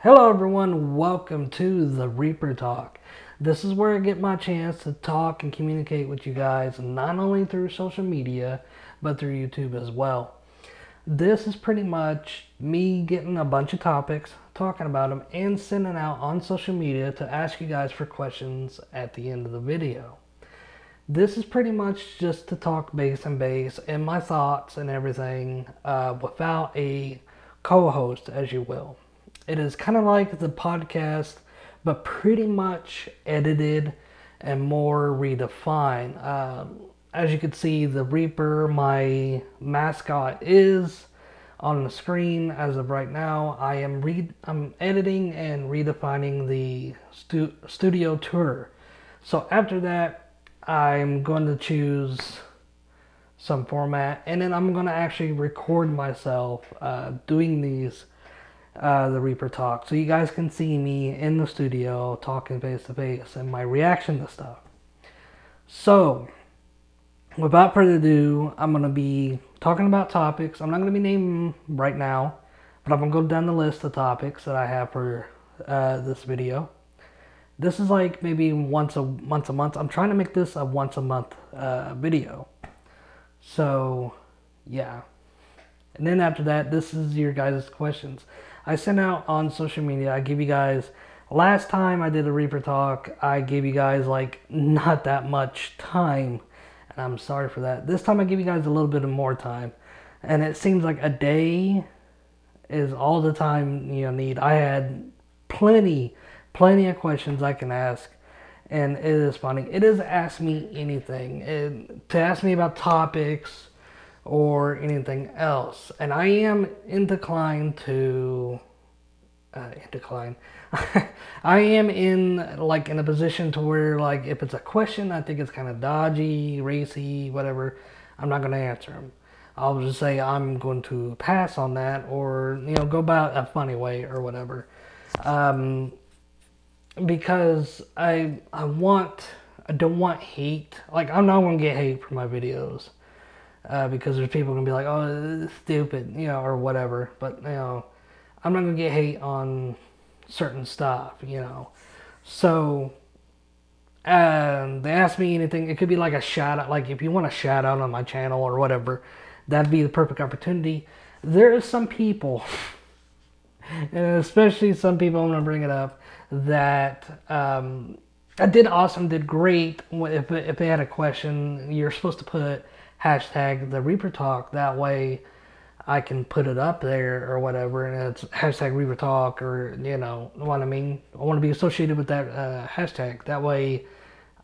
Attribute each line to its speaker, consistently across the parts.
Speaker 1: Hello everyone, welcome to the Reaper Talk. This is where I get my chance to talk and communicate with you guys, not only through social media, but through YouTube as well. This is pretty much me getting a bunch of topics, talking about them, and sending out on social media to ask you guys for questions at the end of the video. This is pretty much just to talk base and my thoughts and everything without a co-host, as you will. It is kind of like the podcast, but pretty much edited and more redefined. As you can see, the Reaper, my mascot, is on the screen as of right now. I'm editing and redefining the studio tour. So after that, I'm going to choose some format, and then I'm going to actually record myself doing these the Reaper Talk, so you guys can see me in the studio talking face to face and my reaction to stuff. So without further ado, I'm going to be talking about topics. I'm not going to be naming them right now, but I'm going to go down the list of topics that I have for this video. This is like maybe once a month. I'm trying to make this a once a month video. So yeah. And then after that, this is your guys' questions. I sent out on social media. I give you guys, last time I did a Reaper Talk, I gave you guys like not that much time. And I'm sorry for that. This time I give you guys a little bit of more time. And it seems like a day is all the time you need. I had plenty of questions I can ask, and it is funny. It is Ask Me Anything, to ask me about topics or anything else, and I am inclined to I am in a position to where, like, if it's a question I think it's kind of dodgy, racy, whatever, I'm not going to answer them. I'll just say I'm going to pass on that, or go about a funny way or whatever. Because I don't want hate. Like, I'm not gonna get hate for my videos, because there's people gonna be like, oh, it's stupid, or whatever. But I'm not gonna get hate on certain stuff, So they ask me anything. It could be like a shout out. Like, if you want a shout out on my channel or whatever, that'd be the perfect opportunity. There is some people, and especially some people, I'm gonna bring it up, that I did awesome, did great. If they had a question, you're supposed to put hashtag the Reaper Talk. That way I can put it up there or whatever, and it's hashtag Reaper Talk, or what I mean. I want to be associated with that hashtag. That way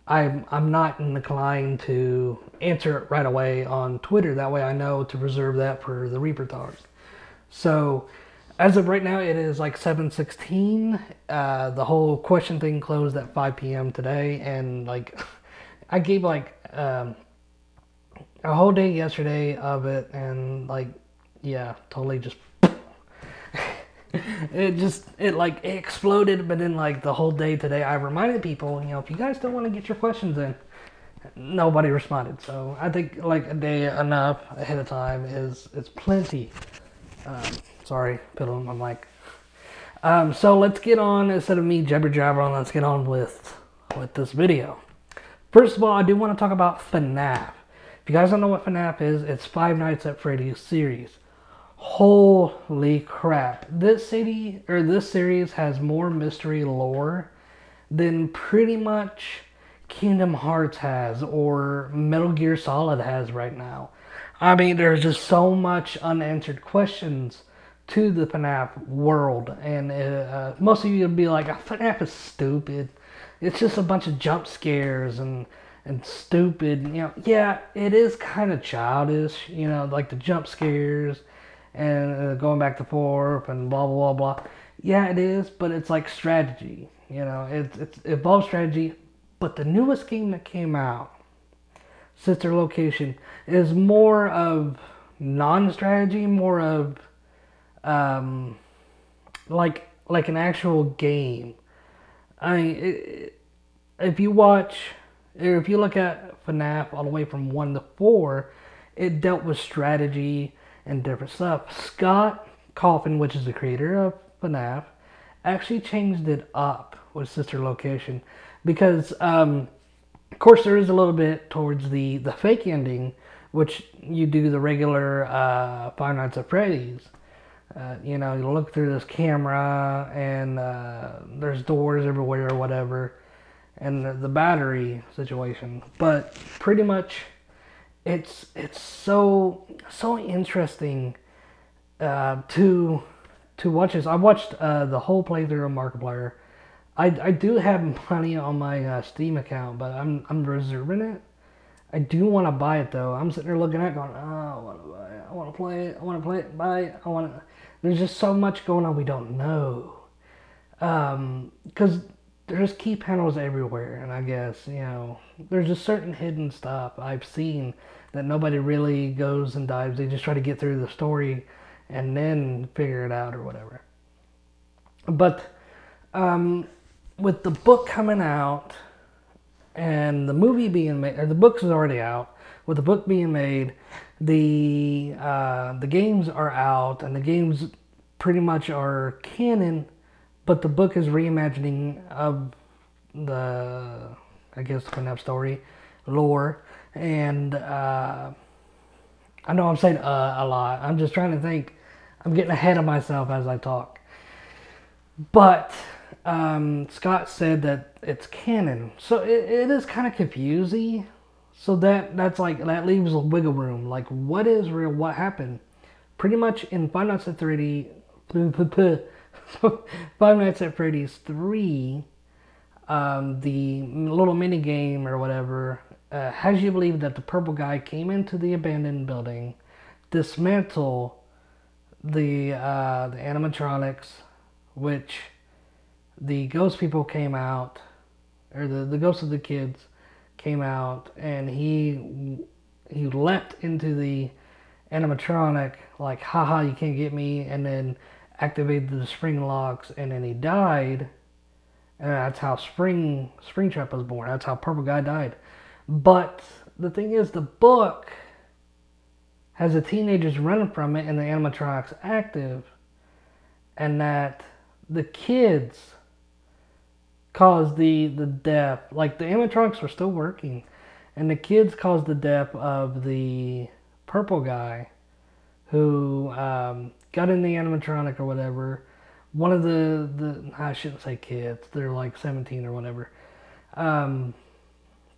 Speaker 1: I'm not inclined to answer it right away on Twitter. That way I know to reserve that for the Reaper Talk. So as of right now, it is like 7:16. The whole question thing closed at 5 p.m. today, and like I gave like a whole day yesterday of it, and like, yeah, totally just it exploded. But then like the whole day today, I reminded people, if you guys don't want to get your questions in, nobody responded. So I think like a day enough ahead of time is plenty. Sorry, put on my mic. So let's get on, instead of me jabber jabbering, let's get on with this video. First of all, I do want to talk about FNAF. If you guys don't know what FNAF is, it's Five Nights at Freddy's series. Holy crap. This series has more mystery lore than pretty much Kingdom Hearts has, or Metal Gear Solid has right now. I mean, there's just so much unanswered questions to the FNAF world, and most of you will be like, FNAF is stupid. It's just a bunch of jump scares and stupid. Yeah, it is kind of childish. Like the jump scares and going back and forth and blah blah blah blah. Yeah, it is, but it's like strategy. It's evolved strategy. But the newest game that came out, Sister Location, is more of non-strategy, more of like an actual game. I mean, if you watch, or if you look at FNAF all the way from 1 to 4, it dealt with strategy and different stuff. Scott Coffin, which is the creator of FNAF, actually changed it up with Sister Location because, of course, there is a little bit towards the fake ending, which you do the regular Five Nights at Freddy's. You know, you look through this camera and there's doors everywhere or whatever, and the battery situation. But pretty much, it's so interesting to watch this. I watched the whole playthrough of Markiplier. I do have money on my Steam account, but I'm reserving it. I do want to buy it though. I'm sitting there looking at it going, oh, I want to buy it. I want to play it. I want to play it. Buy it. I want to. There's just so much going on we don't know. Because there's key panels everywhere, and I guess, you know, there's just certain hidden stuff I've seen that nobody really goes and dives. They just try to get through the story and then figure it out or whatever. But with the book coming out and the movie being made, or the book is already out, with the book being made, the games are out, and the games pretty much are canon, but the book is reimagining of the, I guess, the FNAF story, lore, and I know I'm saying a lot. I'm just trying to think. I'm getting ahead of myself as I talk. But Scott said that it's canon, so it is kind of confusing. So that's like, that leaves a wiggle room. Like, what is real? What happened? Pretty much in Five Nights at Freddy's 3, the little mini game or whatever has you believe that the purple guy came into the abandoned building, dismantled the animatronics, which the ghost people came out, or the ghosts of the kids came out, and he leapt into the animatronic like, haha, you can't get me, and then activated the spring locks, and then he died, and that's how Springtrap was born. That's how Purple Guy died. But the thing is, the book has the teenagers running from it and the animatronics active, and that the kids caused the death. Like, the animatronics were still working, and the kids caused the death of the purple guy who got in the animatronic or whatever. One of the I shouldn't say kids, they're like 17 or whatever,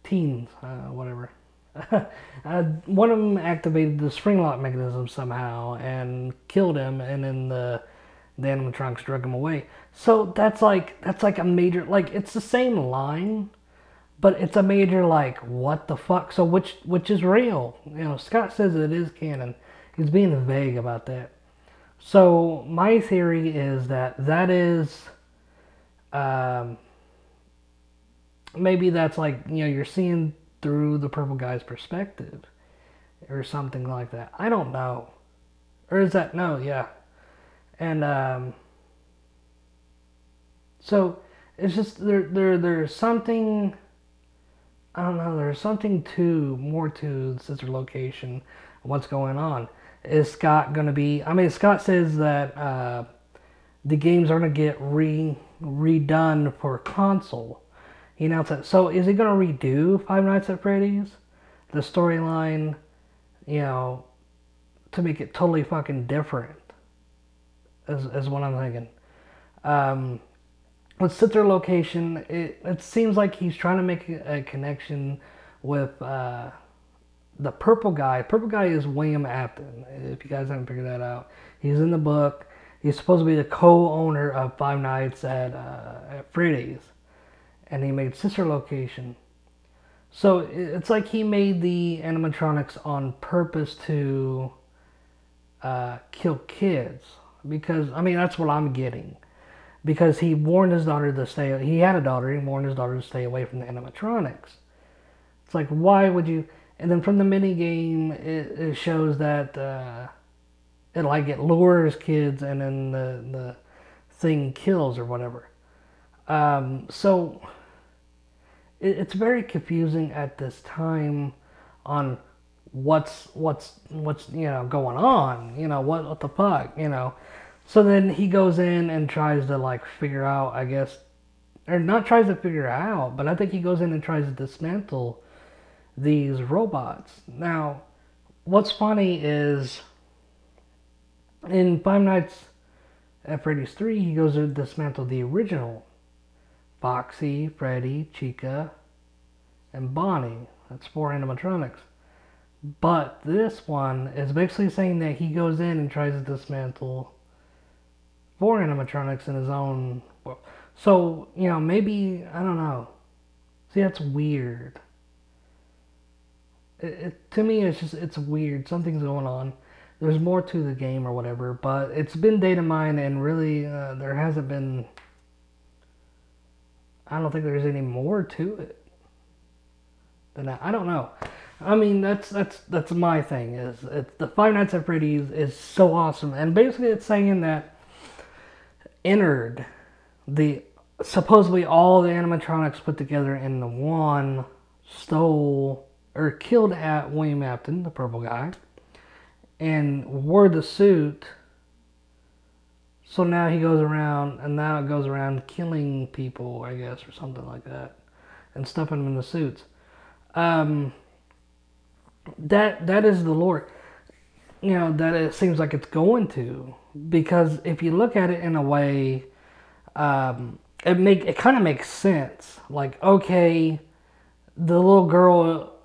Speaker 1: teens, whatever. One of them activated the spring lock mechanism somehow and killed him, and then the animatronics drug him away. So that's like a major, like, it's the same line, but it's a major, like, what the fuck? So which is real? You know, Scott says it is canon. He's being vague about that. So my theory is that is maybe that's like, you know, you're seeing through the purple guy's perspective or something like that. I don't know. Or is that, no, yeah. And so it's just there's something, I don't know, there's something more to Sister Location, what's going on. Is Scott going to be, I mean, Scott says that the games are going to get redone for console. He announced that. So is he going to redo Five Nights at Freddy's? The storyline, you know, to make it totally fucking different, is what I'm thinking. With Sister Location, it seems like he's trying to make a connection with the purple guy. Purple guy is William Afton, if you guys haven't figured that out. He's in the book. He's supposed to be the co-owner of Five Nights at Freddy's, and he made Sister Location. So it's like he made the animatronics on purpose to kill kids, because, I mean, that's what I'm getting. Because he warned his daughter to stay, he had a daughter, he warned his daughter to stay away from the animatronics. It's like, why would you? And then from the mini game, it shows that it lures kids, and then the thing kills or whatever. So it's very confusing at this time on what's going on, what the fuck, so then he goes in and tries to like figure out, I guess, or not tries to figure out, but I think he goes in and tries to dismantle these robots. Now what's funny is in Five Nights at Freddy's 3 he goes to dismantle the original Foxy, Freddy, Chica, and Bonnie. That's 4 animatronics. But this one is basically saying that he goes in and tries to dismantle 4 animatronics in his own. So, maybe, I don't know. See, that's weird. To me, it's weird. Something's going on. There's more to the game or whatever, but it's been data mined and really there hasn't been. I don't think there's any more to it than that. I don't know. I mean, that's my thing. The Five Nights at Freddy's is so awesome, and basically it's saying that entered the supposedly all the animatronics put together in the one stole or killed at William Afton, the purple guy, and wore the suit. So now he goes around, and now it goes around killing people, I guess, or something like that, and stuffing them in the suits. That is the lore, that it seems like it's going to, because if you look at it in a way, it kind of makes sense. Like, okay, the little girl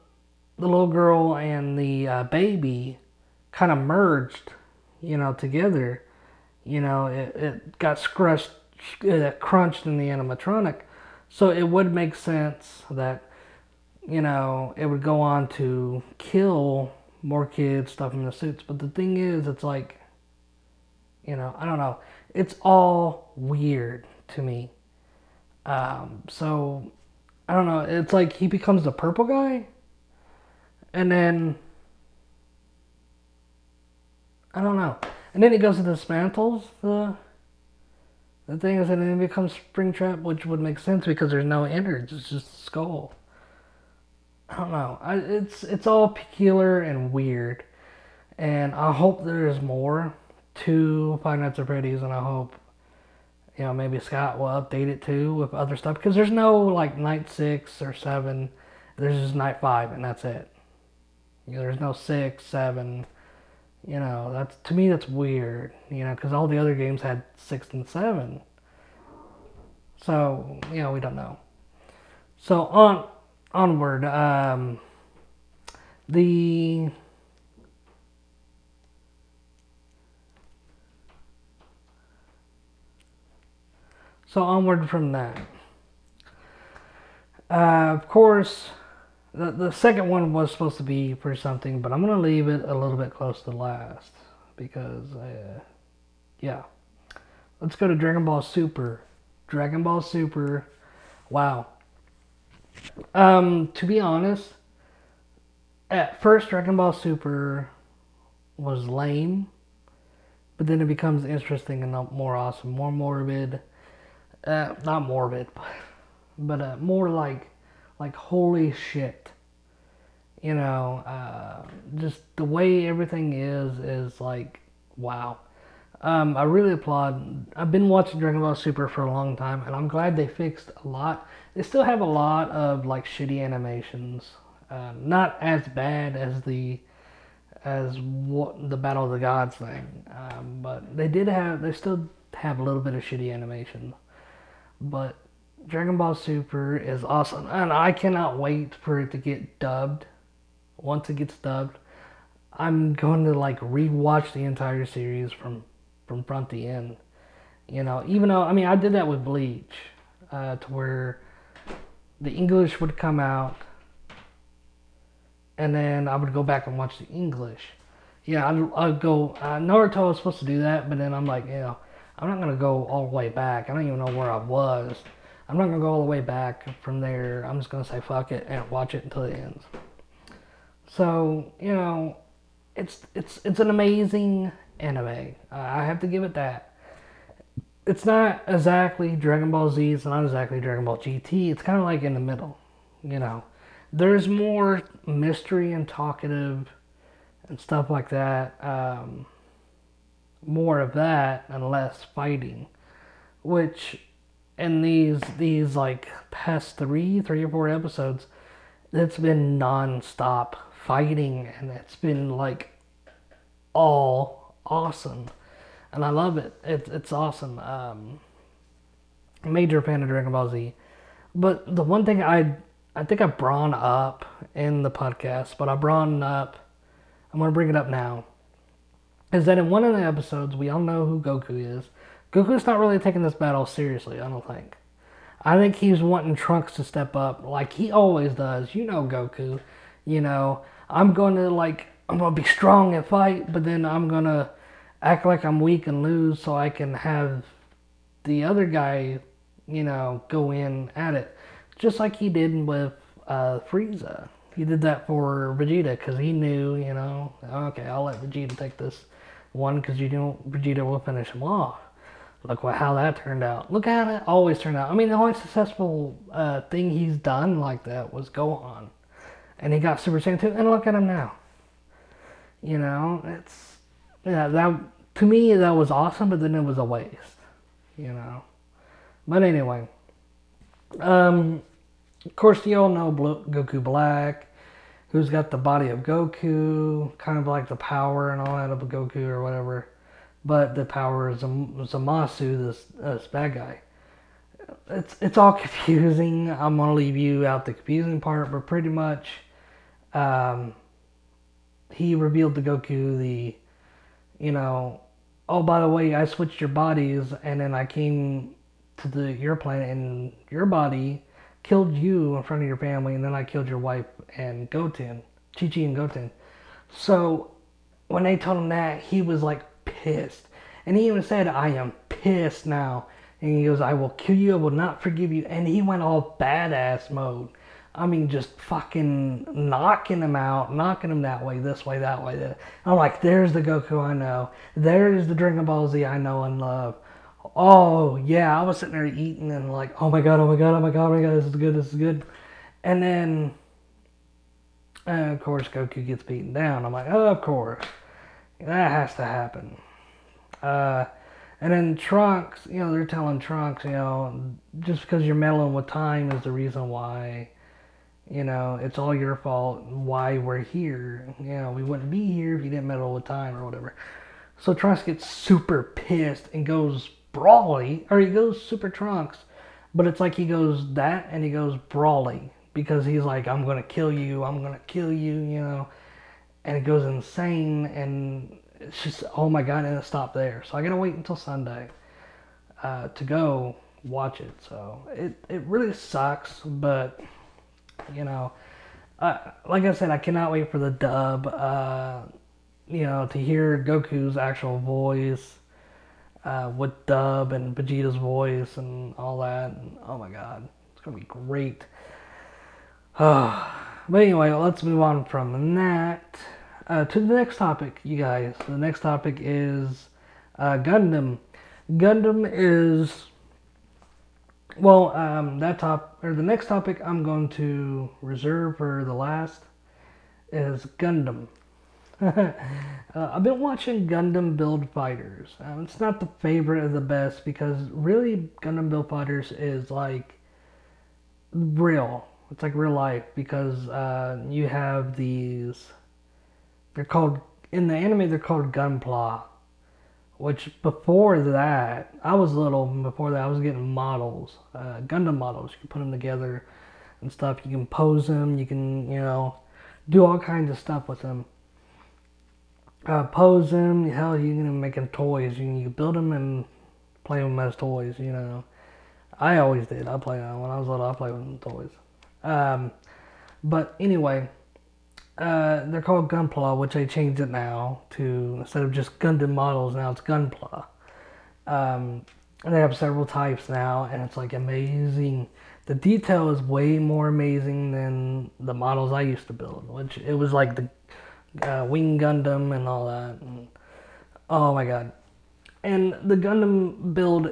Speaker 1: and the baby kind of merged, together. It got crunched in the animatronic, so it would make sense that it would go on to kill more kids, stuff in the suits. But the thing is, it's like, I don't know. It's all weird to me. So, I don't know. It's like he becomes the purple guy, and then, I don't know. And then he goes and dismantles the things, and then it becomes Springtrap, which would make sense because there's no innards. It's just a skull. I don't know. It's all peculiar and weird, and I hope there's more to Five Nights at Freddy's, and I hope maybe Scott will update it too with other stuff, because there's no like night 6 or 7. There's just night 5, and that's it. There's no 6, 7. That's, to me, that's weird. Because all the other games had 6 and 7. So we don't know. So onward. So onward from that. Of course, the second one was supposed to be for something, but I'm going to leave it a little bit close to last. Because, yeah. Let's go to Dragon Ball Super. Dragon Ball Super. Wow. To be honest, at first Dragon Ball Super was lame, but then it becomes interesting and more awesome, more morbid. Not morbid, but more like holy shit. Just the way everything is like, wow. I really applaud. I've been watching Dragon Ball Super for a long time, and I'm glad they fixed a lot. They still have a lot of like shitty animations, not as bad as the Battle of the Gods thing, but they still have a little bit of shitty animation. But Dragon Ball Super is awesome, and I cannot wait for it to get dubbed. Once it gets dubbed, I'm going to like rewatch the entire series from front to end. Even though, I mean, I did that with Bleach, to where the English would come out, and then I would go back and watch the English. Yeah, I'd go, Naruto was supposed to do that, but then I'm like, I'm not going to go all the way back. I don't even know where I was. I'm not going to go all the way back from there. I'm just going to say fuck it and watch it until it ends. So, it's an amazing anime. I have to give it that. It's not exactly Dragon Ball Z. It's not exactly Dragon Ball GT. It's kind of like in the middle. there's more mystery and talkative and stuff like that. More of that and less fighting, which in these like past three or four episodes, it's been non-stop fighting, and it's been like all awesome, and I love it. It's awesome. Major fan of Dragon Ball Z, but the one thing I think I brought up in the podcast, but I brought it up. I'm gonna bring it up now. Is that in one of the episodes we all know who Goku is. Goku's not really taking this battle seriously, I don't think. I think he's wanting Trunks to step up like he always does. You know Goku. You know, I'm gonna be strong and fight, but then I'm gonna act like I'm weak and lose so I can have the other guy, go in at it. Just like he did with Frieza. He did that for Vegeta because he knew, okay, I'll let Vegeta take this one because Vegeta will finish him off. Look how that turned out. Look how it always turned out. I mean, the only successful thing he's done like that was Gohan. And he got Super Saiyan 2, and look at him now. That to me, that was awesome, but then it was a waste. But anyway. Of course, you all know Goku Black, who's got the body of Goku, kind of like the power and all that of Goku or whatever. But the power is Zamasu, this bad guy. It's all confusing. I'm gonna leave you out the confusing part, but pretty much, he revealed to Goku oh, by the way, I switched your bodies, and then I came to your planet, and your body killed you in front of your family, and then I killed your wife and Goten, Chi-Chi and Goten. So when they told him that, he was like pissed. And he even said, I am pissed now. And he goes, I will kill you, I will not forgive you. And he went all badass mode. I mean, just fucking knocking him out, knocking him that way, this way, that way. That. I'm like, there's the Goku I know. There's the Dragon Ball Z I know and love. Oh, yeah, I was sitting there eating and like, oh my god, this is good. And then, of course, Goku gets beaten down. I'm like, oh, of course. That has to happen. And then Trunks, they're telling Trunks, just because you're meddling with time is the reason why, it's all your fault why we're here. We wouldn't be here if you didn't meddle with time or whatever. So Trunks gets super pissed and goes brawly, or he goes Super Trunks, but it's like he goes that and he goes brawly because he's like, I'm gonna kill you, and it goes insane, and it's just, oh my god, and it stopped there. So I gotta wait until Sunday to go watch it. So it really sucks, but like I said, I cannot wait for the dub. To hear Goku's actual voice. With dub and Vegeta's voice and all that. And, oh my god, it's going to be great. But anyway, let's move on from that to the next topic, you guys. The next topic is Gundam. Gundam is, the next topic I'm going to reserve for the last is Gundam. I've been watching Gundam Build Fighters. It's not the favorite of the best because really Gundam Build Fighters is like real. It's like real life because you have these. They're called in the anime. They're called Gunpla. Which before that, I was little. Before that, I was getting models, Gundam models. You can put them together and stuff. You can pose them. You can do all kinds of stuff with them. Pose them, hell, you can make them toys. You can build them and play them as toys, I always did. I played when I was little, I played with them toys. But anyway, they're called Gunpla, which they changed it now to, instead of just Gundam models, now it's Gunpla. And they have several types now, and it's like amazing. The detail is way more amazing than the models I used to build, which it was like the Wing Gundam and all that. And, oh my god. And the Gundam build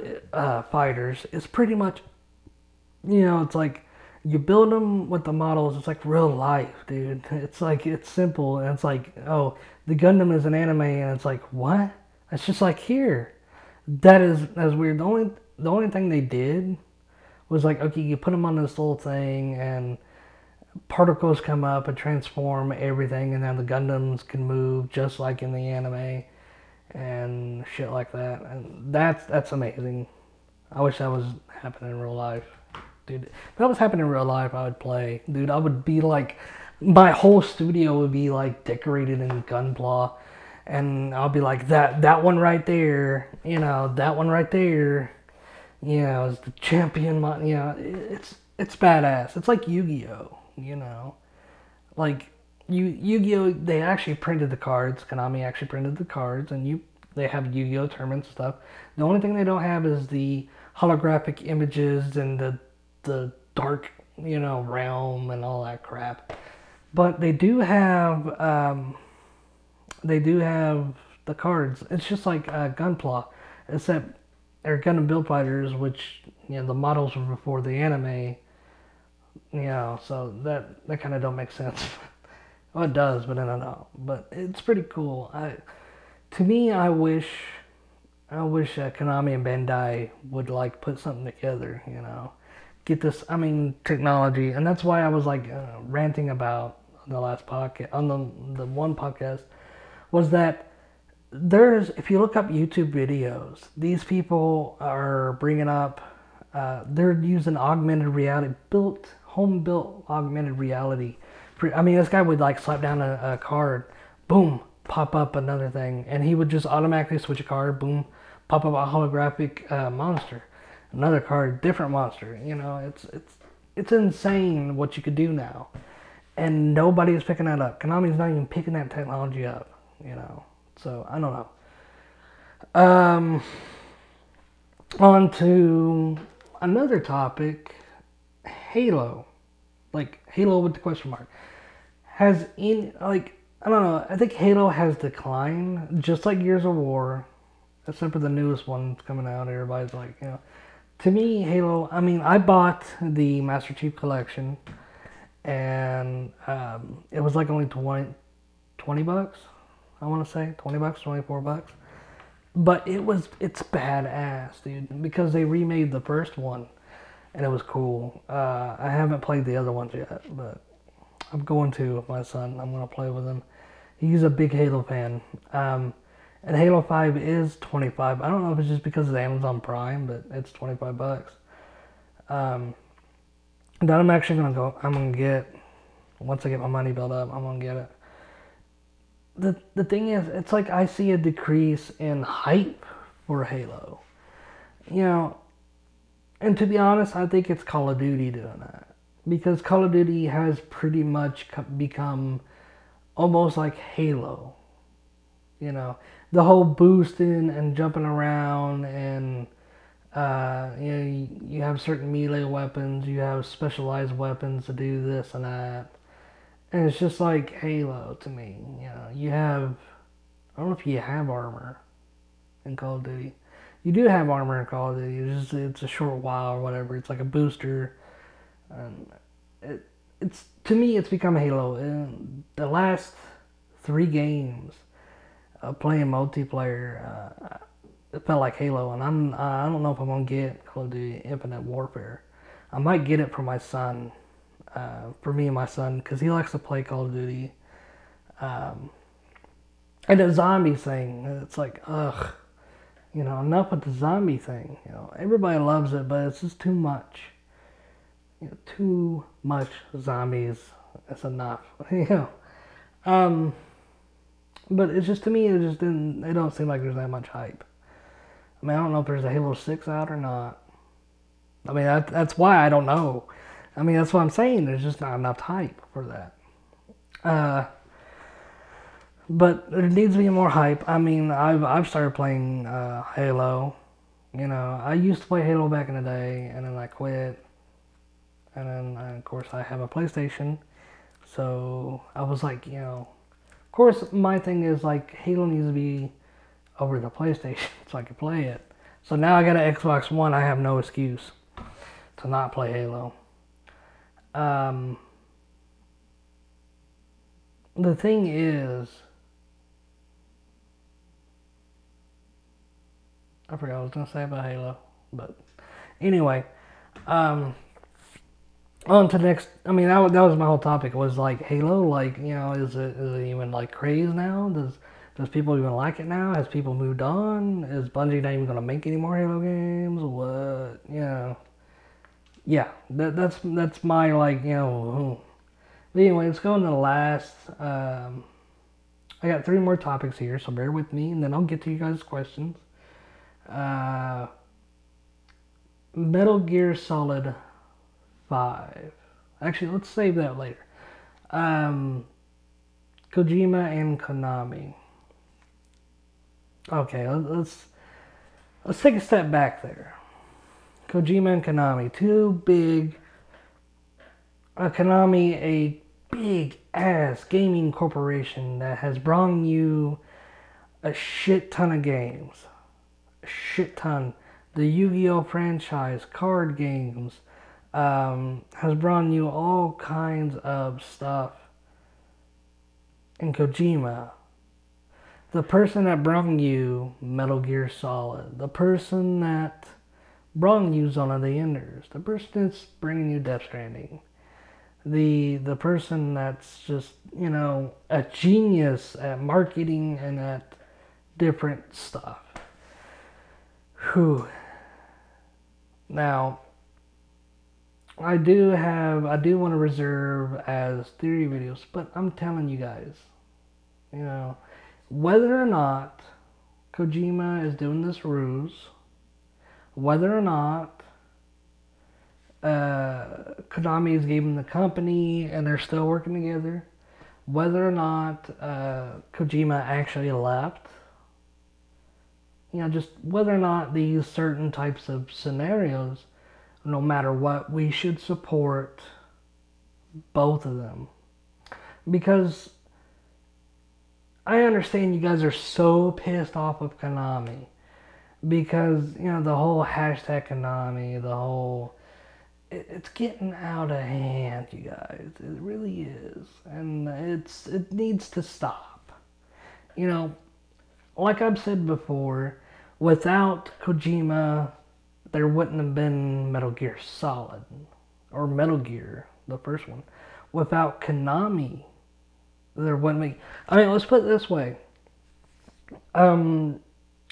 Speaker 1: fighters is pretty much, it's like You build them with the models. It's like real life, dude. It's like it's simple, and it's like, oh, the Gundam is an anime, and it's like, what? It's just like here. That's weird. The only thing they did was like, okay, you put them on this little thing, and particles come up and transform everything, and now the Gundams can move just like in the anime and shit like that. And that's amazing. I wish that was happening in real life. Dude, if that was happening in real life, I would play. Dude, I would be like, my whole studio would be like decorated in Gunpla. And I'll be like, that one right there, that one right there, is the champion, it's badass. It's like Yu-Gi-Oh, Like, Yu-Gi-Oh, they actually printed the cards. Konami actually printed the cards, and they have Yu-Gi-Oh tournaments and stuff. The only thing they don't have is the holographic images and the dark, realm and all that crap. But they do have the cards. It's just like Gunpla, except they're Gundam Build Fighters, which the models were before the anime. So that kind of don't make sense. Well, it does, but I don't know. But it's pretty cool. To me, I wish Konami and Bandai would like put something together. Get this. I mean, technology, and that's why I was like ranting about the last podcast on the one podcast was that if you look up YouTube videos, these people are bringing up. They're using augmented reality, home built augmented reality. I mean, this guy would like slap down a card, boom, pop up another thing, and he would just automatically switch a card, boom, pop up a holographic monster, another card, different monster. It's insane what you could do now, and nobody is picking that up. Konami's not even picking that technology up. So I don't know. On to another topic, Halo. Like Halo with the question mark. I don't know, I think Halo has declined, just like Gears of War, except for the newest one coming out. Everybody's like, to me, Halo, I mean, I bought the Master Chief Collection, and it was like only 20 bucks, I want to say, 20 bucks, 24 bucks. But it's badass, dude, because they remade the first one, and it was cool. I haven't played the other ones yet, but I'm going to with my son. I'm going to play with him. He's a big Halo fan. And Halo 5 is 25. I don't know if it's just because of Amazon Prime, but it's 25 bucks. That I'm actually going to get, once I get my money built up, I'm going to get it. The thing is, it's like I see a decrease in hype for Halo. And to be honest, I think it's Call of Duty doing that. Because Call of Duty has pretty much become almost like Halo. The whole boosting and jumping around, and you have certain melee weapons, you have specialized weapons to do this and that. And it's just like Halo to me. You have, I don't know if you have armor in Call of Duty. You do have armor in Call of Duty. It's a short while or whatever. It's like a booster. And it's to me, it's become Halo. And the last 3 games of playing multiplayer, it felt like Halo. And I don't know if I'm gonna get Call of Duty Infinite Warfare. I might get it for my son. For me and my son, because he likes to play Call of Duty. And the zombie thing, it's like, ugh. Enough with the zombie thing. Everybody loves it, but it's just too much. Too much zombies. That's enough. But it's just, to me, it don't seem like there's that much hype. I mean, I don't know if there's a Halo 6 out or not. I mean, that's why I don't know. I mean, that's what I'm saying. There's just not enough hype for that. But there needs to be more hype. I mean, I've started playing Halo. I used to play Halo back in the day, and then I quit. And then, of course, I have a PlayStation. So I was like, of course, my thing is like Halo needs to be over the PlayStation so I can play it. So now I got an Xbox One. I have no excuse to not play Halo. Um, the thing is, I forgot what I was gonna say about Halo, but anyway, um, on to next. I mean, that was my whole topic. Was like Halo, like is it even like craze now? Does people even like it now? Has people moved on? Is Bungie not even gonna make any more Halo games? What yeah, that's my But anyway, let's go into the last. I got 3 more topics here, so bear with me, and then I'll get to you guys' questions. Uh, Metal Gear Solid 5. Actually, let's save that later. Kojima and Konami. Okay, let's take a step back there. Kojima and Konami, two big. Konami, a big ass gaming corporation that has brought you a shit ton of games. A shit ton. The Yu-Gi-Oh franchise, card games, has brought you all kinds of stuff. And Kojima, the person that brought you Metal Gear Solid, the person that brought you Zone of the Enders, the person that's bringing you Death Stranding, the person that's just, a genius at marketing and at different stuff. Whew. Now, I do want to reserve as theory videos, but I'm telling you guys, whether or not Kojima is doing this ruse, whether or not Konami is giving the company and they're still working together, whether or not Kojima actually left, just whether or not these certain types of scenarios, no matter what, we should support both of them. Because I understand you guys are so pissed off of Konami. Because, the whole hashtag Konami, the whole... It's getting out of hand, you guys. It really is. And it needs to stop. Like I've said before, without Kojima, there wouldn't have been Metal Gear Solid. Or Metal Gear, the first one. Without Konami, there wouldn't be... I mean, let's put it this way.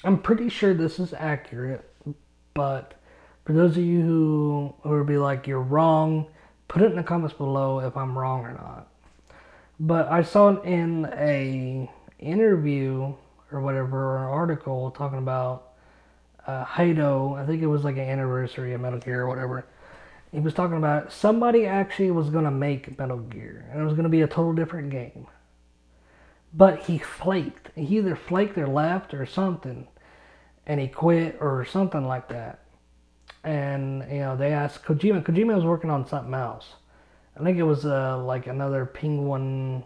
Speaker 1: I'm pretty sure this is accurate, but for those of you who would be like, you're wrong, put it in the comments below if I'm wrong or not. But I saw it in a interview or whatever, or an article talking about Hado. I think it was like an anniversary of Metal Gear or whatever. He was talking about somebody actually was going to make Metal Gear, and it was going to be a total different game. But he flaked. He either flaked or left or something, and he quit or something like that. And, they asked Kojima. Kojima was working on something else. I think it was like another Penguin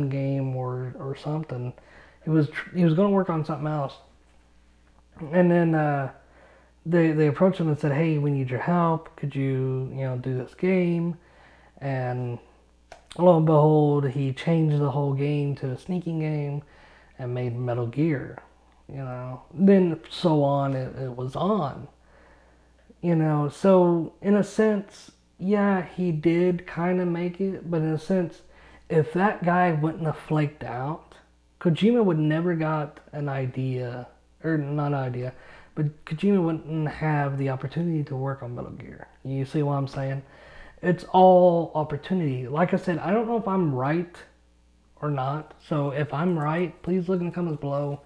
Speaker 1: game or something. He was going to work on something else. And then they approached him and said, "Hey, we need your help. Could you, do this game?" And lo and behold, he changed the whole game to a sneaking game and made Metal Gear. Then so on it was on. So in a sense, yeah, he did kind of make it, but in a sense, if that guy wouldn't have flaked out, Kojima would never got an idea, or not an idea, but Kojima wouldn't have the opportunity to work on Metal Gear. You see what I'm saying? It's all opportunity. Like I said, I don't know if I'm right or not, so if I'm right, please look in the comments below.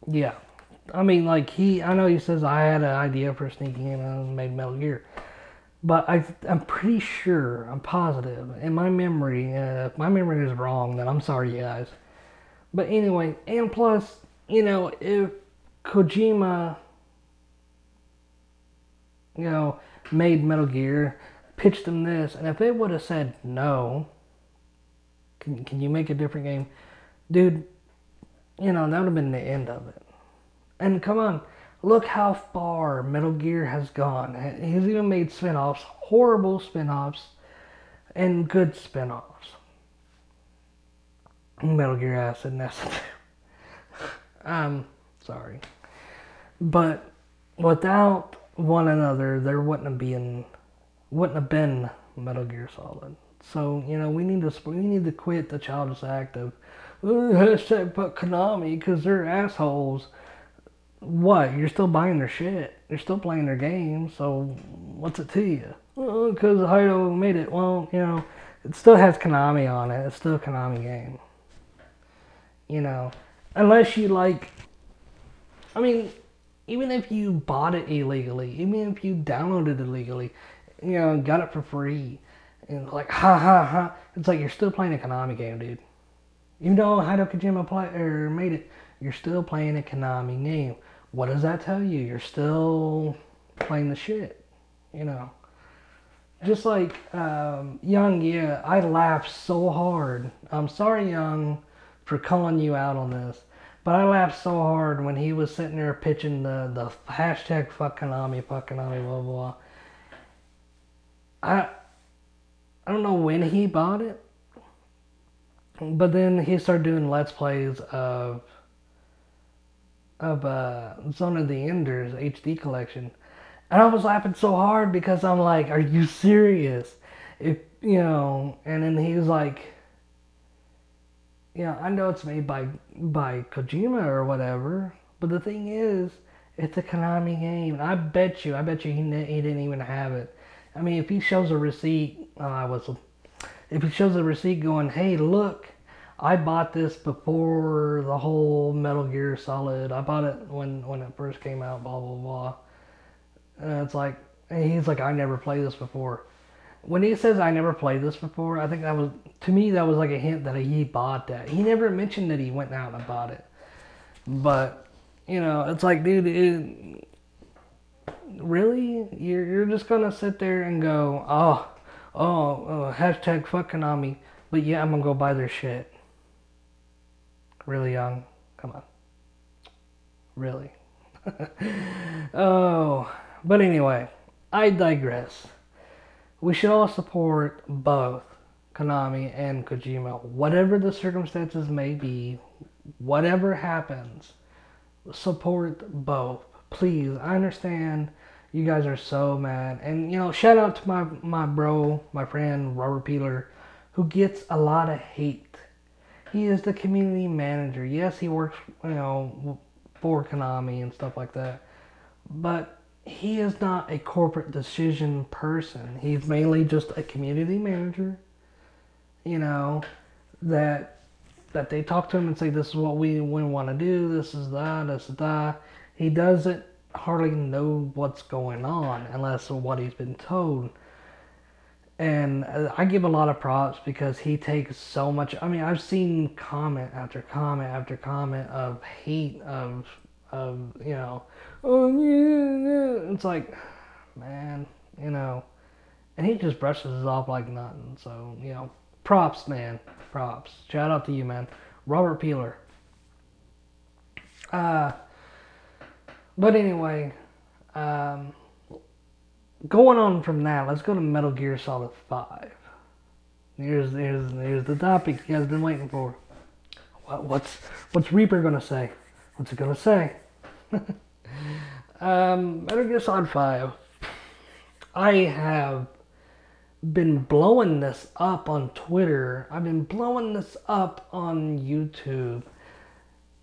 Speaker 1: Yeah. I mean, like, I know he says I had an idea for sneaking in and made Metal Gear. But I'm pretty sure, I'm positive, in my memory, if my memory is wrong, then I'm sorry, you guys. But anyway, and plus, if Kojima, made Metal Gear, pitched him this, and if it would have said no, can you make a different game? Dude, that would have been the end of it. And come on, Look how far Metal Gear has gone. He's even made spin-offs, horrible spin-offs, and good spin-offs. Metal Gear Acid and Acid. Sorry. But without one another, there wouldn't have been Metal Gear Solid. So, we need to quit the childish act of hashtag fuck Konami because they're assholes. What? You're still buying their shit. You're still playing their games. So what's it to you? Because Haido made it. Well, it still has Konami on it. It's still a Konami game. Unless you like. I mean, even if you bought it illegally, even if you downloaded it illegally, got it for free, and like ha ha ha, it's like you're still playing a Konami game, dude. Even though Hideo Kojima made it, you're still playing a Konami game. What does that tell you? You're still playing the shit, Just like Young, yeah, I laughed so hard. I'm sorry, Young, for calling you out on this. But I laughed so hard when he was sitting there pitching the hashtag fuck Konami, blah, blah. I don't know when he bought it, but then he started doing Let's Plays of Zone of the Enders HD collection. And I was laughing so hard because I'm like, are you serious? And then he was like, I know it's made by Kojima or whatever, but the thing is, it's a Konami game. And I bet you he didn't even have it. I mean, if he shows a receipt, if he shows a receipt going, hey, look, I bought this before the whole Metal Gear Solid. I bought it when it first came out, blah, blah, blah. And it's like, he's like, I never played this before. When he says I never played this before, I think that was like a hint that he bought that. He never mentioned that he went out and bought it. But, it's like, dude, really? You're just going to sit there and go, hashtag fuck Konami, but yeah, I'm going to go buy their shit. Really, Young? Come on. Really? But anyway, I digress. We should all support both Konami and Kojima. Whatever the circumstances may be, whatever happens, support both. Please, I understand you guys are so mad. And, shout out to my friend, Robert Peeler, who gets a lot of hate. He is the community manager. Yes, he works, for Konami and stuff like that. But he is not a corporate decision person. He's mainly just a community manager, that they talk to him and say, this is what we want to do, this is that. He doesn't hardly know what's going on unless what he's been told. And I give a lot of props because he takes so much. I mean, I've seen comment after comment after comment of hate of it's like, man, and he just brushes it off like nothing. So, props, man, props. Shout out to you, man. Robert Peeler. But anyway, going on from that, let's go to Metal Gear Solid 5. Here's the topic you guys have been waiting for. What's Reaper gonna say? What's it gonna say? Metal Gear Solid 5. I have been blowing this up on Twitter. I've been blowing this up on YouTube.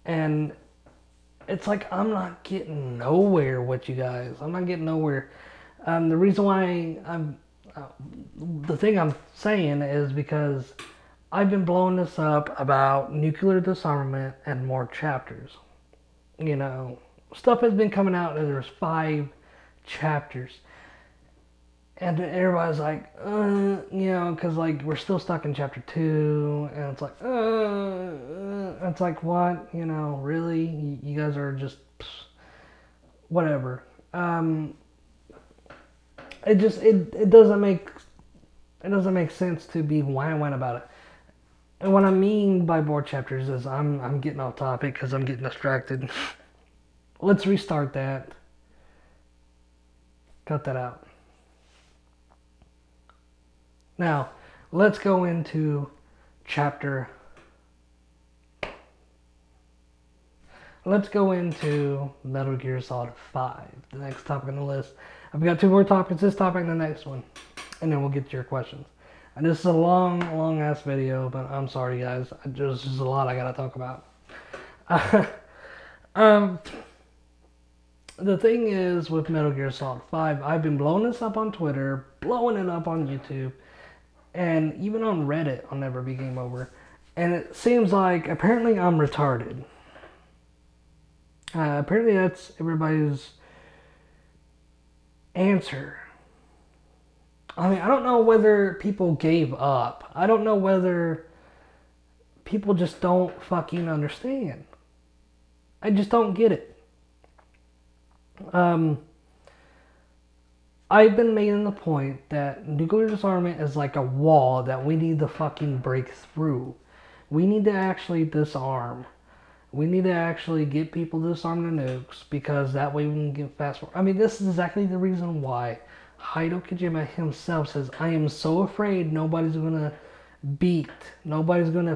Speaker 1: And it's like I'm not getting nowhere with you guys. I'm not getting nowhere. The reason why the thing I'm saying is because I've been blowing this up about nuclear disarmament and more chapters. Stuff has been coming out and there's 5 chapters. And everybody's like, because like we're still stuck in chapter 2, and it's like, it's like, what, really, you guys are just, whatever. It doesn't make sense to be whining about it. And what I mean by more chapters is I'm getting off topic because I'm getting distracted. let's restart that. Cut that out. Now, let's go into chapter. Let's go into Metal Gear Solid 5, the next topic on the list. I've got 2 more topics, this topic and the next one. And then we'll get to your questions. And this is a long ass video, but I'm sorry guys. There's just a lot I gotta talk about. The thing is with Metal Gear Solid 5, I've been blowing this up on Twitter, blowing it up on YouTube, and even on Reddit on Never Be Game Over. And it seems like apparently I'm retarded. Apparently that's everybody's answer. I mean, I don't know whether people gave up. I don't know whether people just don't fucking understand. I just don't get it. I've been making the point that nuclear disarmament is like a wall that we need to fucking break through. We need to actually disarm. We need to actually get people to disarm the nukes because that way we can get fast forward. I mean, this is exactly the reason why Hideo Kojima himself says, I am so afraid nobody's going to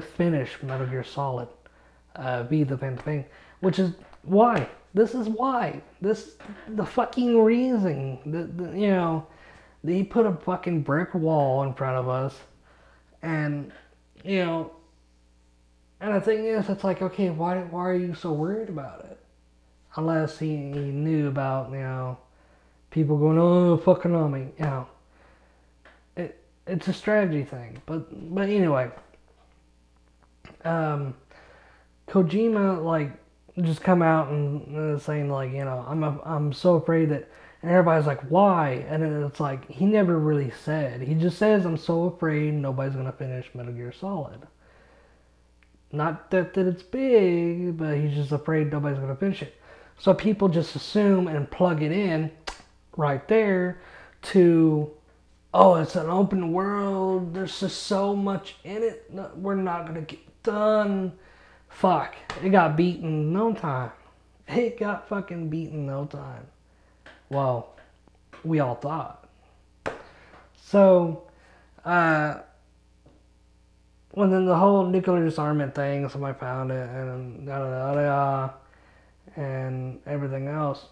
Speaker 1: finish Metal Gear Solid V, the Phantom Pain, which is why. This is why. This is the fucking reason. You know, he put a fucking brick wall in front of us. And, you know, and the thing is, it's like, okay, why are you so worried about it? Unless he knew about, you know, people going, oh, fucking on me, you know. It's a strategy thing. But anyway, Kojima, like, just come out and saying, like, you know, I'm so afraid that, and everybody's like, why? And then it's like, he never really said. He just says, I'm so afraid nobody's going to finish Metal Gear Solid. Not that it's big, but he's just afraid nobody's going to finish it. So people just assume and plug it in right there to, oh, it's an open world. There's just so much in it. No, we're not going to get done. Fuck. It got beaten in no time. It got fucking beaten in no time. Well, we all thought. So, well, then the whole nuclear disarmament thing, somebody found it, and and everything else.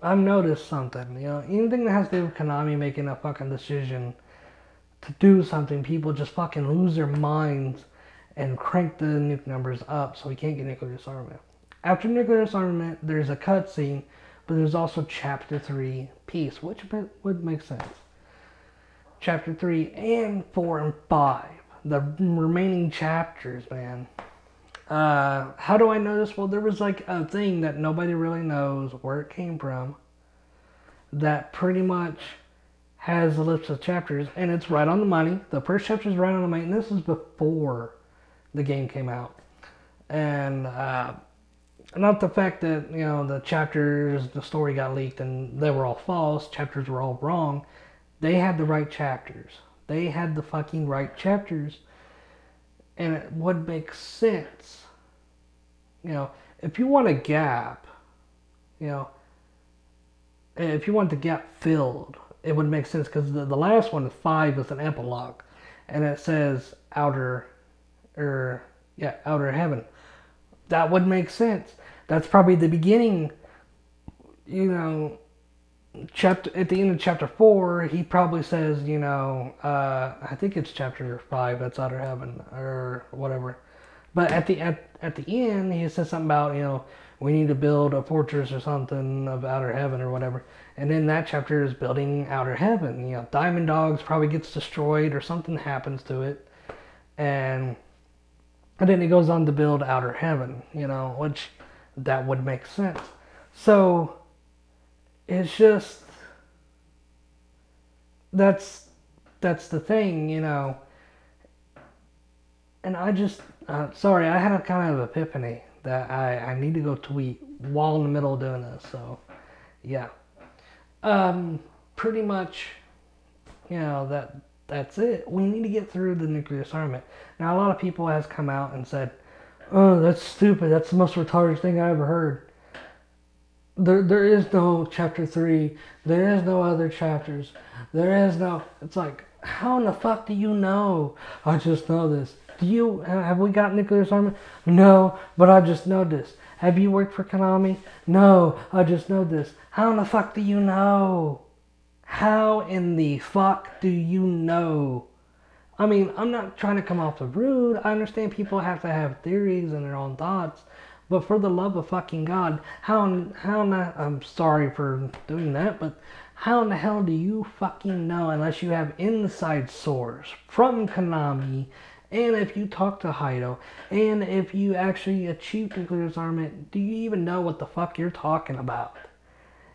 Speaker 1: I've noticed something, you know, anything that has to do with Konami making a fucking decision to do something, people just fucking lose their minds and crank the nuke numbers up so we can't get nuclear disarmament. After nuclear disarmament, there's a cutscene, but there's also Chapter 3 peace, which would make sense. Chapter 3 and 4 and 5. The remaining chapters, man. How do I know this? Well, there was like a thing that nobody really knows where it came from that pretty much has a list of chapters, and it's right on the money. The first chapter is right on the money, and this is before the game came out. And not the fact that, you know, the chapters, the story got leaked and they were all false, chapters were all wrong. They had the right chapters. They had the fucking right chapters. And it would make sense. You know, if you want a gap, you know, if you want the gap filled, it would make sense because the last one, 5, is an epilogue. And it says outer heaven. That would make sense. That's probably the beginning, you know, chapter at the end of chapter 4, he probably says, you know, I think it's chapter 5, that's outer heaven or whatever. But at the end, he says something about, you know, we need to build a fortress or something of outer heaven or whatever. And then that chapter is building outer heaven. You know, Diamond Dogs probably gets destroyed or something happens to it, and then he goes on to build outer heaven. You know, which that would make sense. So it's just, that's the thing, you know. And I just, sorry, I had a kind of epiphany that I need to go tweet while in the middle of doing this. So, yeah. Pretty much, you know, that's it. We need to get through the nuclear disarmament. Now, a lot of people has come out and said, Oh, that's stupid. That's the most retarded thing I ever heard. There is no chapter 3. There is no other chapters. There is no. It's like, how in the fuck do you know? I just know this. Do you have we got nuclear armament? No, but I just know this. Have you worked for Konami? No, I just know this. How in the fuck do you know? How in the fuck do you know? I mean, I'm not trying to come off as rude. I understand people have to have theories and their own thoughts. But for the love of fucking God, how not, I'm sorry for doing that, but how in the hell do you fucking know unless you have inside source from Konami, and if you talk to Heido, and if you actually achieve nuclear disarmament, do you even know what the fuck you're talking about?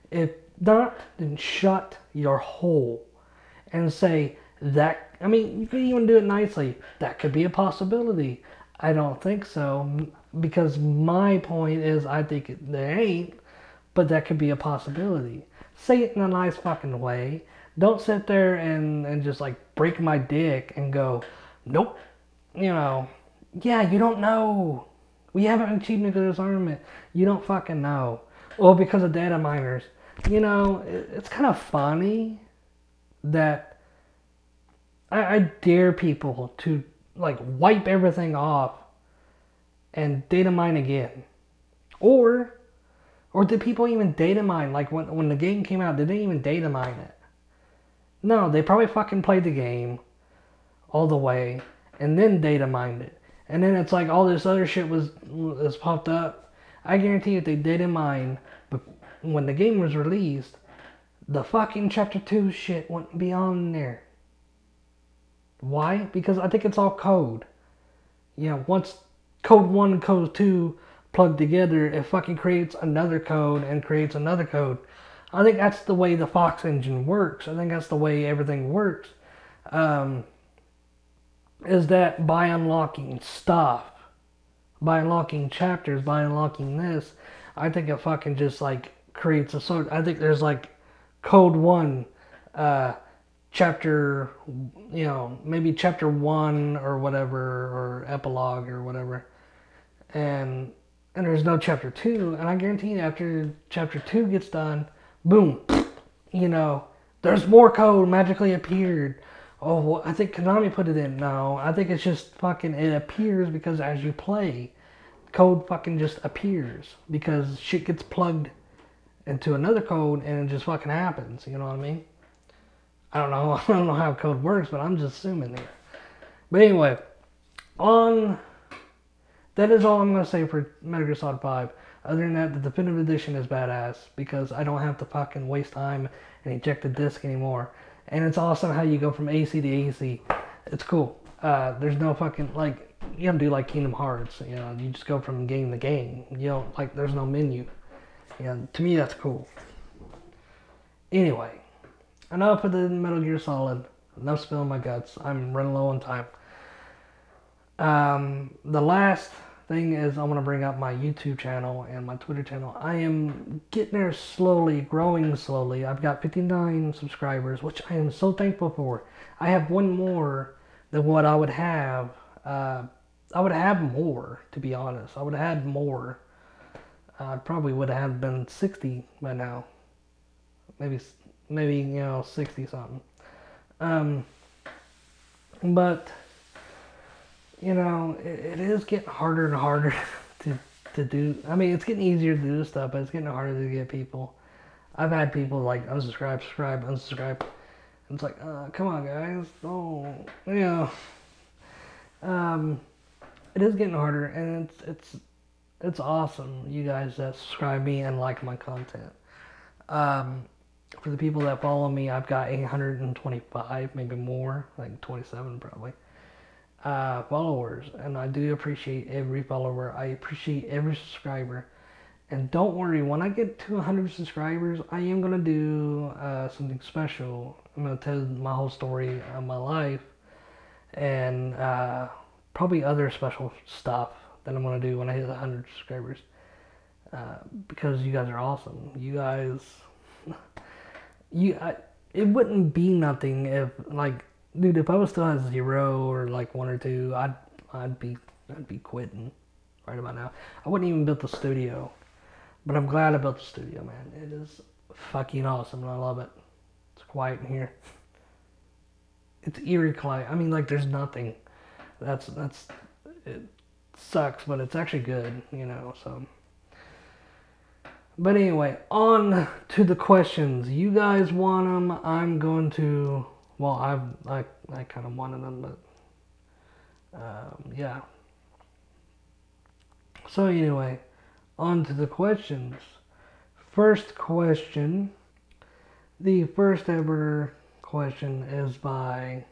Speaker 1: If not, then shut your hole and say that. I mean, you could even do it nicely. That could be a possibility. I don't think so, because my point is I think there ain't, but that could be a possibility. Say it in a nice fucking way. Don't sit there and just like break my dick and go, nope, you know, yeah, you don't know. We haven't achieved nuclear disarmament. You don't fucking know. Well, because of data miners. You know, it's kind of funny that I dare people to like wipe everything off and data mine again. Or did people even data mine? Like when the game came out, did they even data mine it? No, they probably fucking played the game all the way and then data mined it. And then it's like all this other shit was popped up. I guarantee if they data mine, but when the game was released, the fucking chapter 2 shit wouldn't be on there. Why? Because I think it's all code. You know, once code 1 and code 2 plug together, it fucking creates another code and creates another code. I think that's the way the Fox engine works. I think that's the way everything works. Is that by unlocking stuff, by unlocking chapters, by unlocking this, I think it fucking just like creates a sort. I think there's like code 1, chapter, you know, maybe chapter 1 or whatever, or epilogue or whatever, and there's no chapter 2, and I guarantee you after chapter 2 gets done, boom, you know, there's more code magically appeared. Oh, well, I think Konami put it in. No, I think it's just fucking, it appears because as you play, code fucking just appears because shit gets plugged into another code and it just fucking happens. You know what I mean? I don't know. I don't know how code works, but I'm just assuming here. But anyway, that is all I'm gonna say for Metal Gear Solid 5. Other than that, the definitive edition is badass because I don't have to fucking waste time and eject the disc anymore. And it's awesome how you go from AC to AC. It's cool. There's no fucking, like, you don't do like Kingdom Hearts. You know, you just go from game to game. You don't, like, there's no menu. You know, to me, that's cool. Anyway, enough of the Metal Gear Solid. Enough spilling my guts. I'm running low on time. The last thing is I want to bring up my YouTube channel and my Twitter channel. I am getting there slowly, growing slowly. I've got 59 subscribers, which I am so thankful for. I have one more than what I would have. I would have more, to be honest. I would have had more. I probably would have been 60 by now. Maybe you know, 60 something. But you know, it is getting harder and harder to do. I mean, it's getting easier to do this stuff, but it's getting harder to get people. I've had people like unsubscribe, subscribe, unsubscribe. And it's like, come on, guys. Oh, you know. It is getting harder, and it's awesome, you guys that subscribe me and like my content. For the people that follow me, I've got 825, maybe more, like 27 probably. Followers, and I do appreciate every follower. I appreciate every subscriber, and don't worry, when I get to 100 subscribers, I am gonna do something special. I'm gonna tell my whole story of my life, and probably other special stuff that I'm gonna do when I hit 100 subscribers, because you guys are awesome. You guys, it wouldn't be nothing if, like, dude, if I was still at 0 or like 1 or 2, I'd be quitting. right about now. I wouldn't even build the studio, but I'm glad I built the studio, man. It is fucking awesome, and I love it. It's quiet in here. It's eerie quiet. I mean, like, there's nothing. That's it sucks, but it's actually good, you know. So, but anyway, on to the questions. You guys want them? I'm going to. Well, I kind of wanted them, but yeah. So anyway, on to the questions. First question. The first ever question is by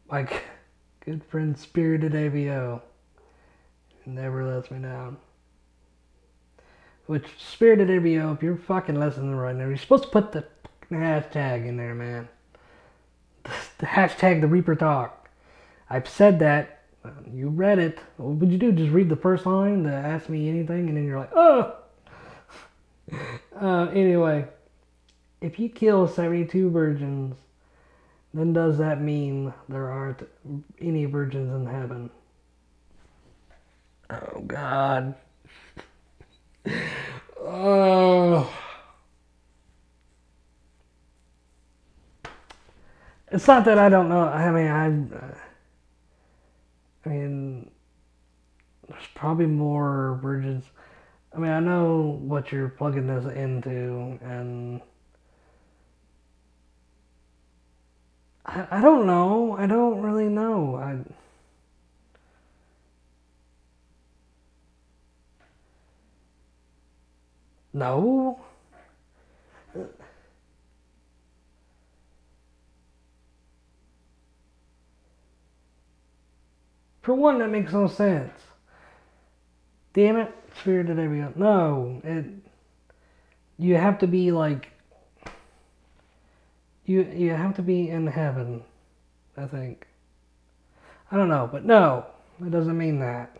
Speaker 1: my good friend Spirited AVO. Never lets me down. Which, Spirited AVO, if you're fucking listening right now, you're supposed to put the hashtag in there, man. The hashtag the Reaper Talk. I've said that. You read it. What would you do? Just read the first line to ask me anything, and then you're like, oh! Anyway, if you kill 72 virgins, then does that mean there aren't any virgins in heaven? Oh, God. Oh. It's not that I don't know. I mean, there's probably more virgins. I mean, I know what you're plugging this into, and I don't know. I don't really know. No. For one, that makes no sense. Damn it, Spirited AVO. No, you have to be like, you have to be in heaven, I think. I don't know, but no, it doesn't mean that,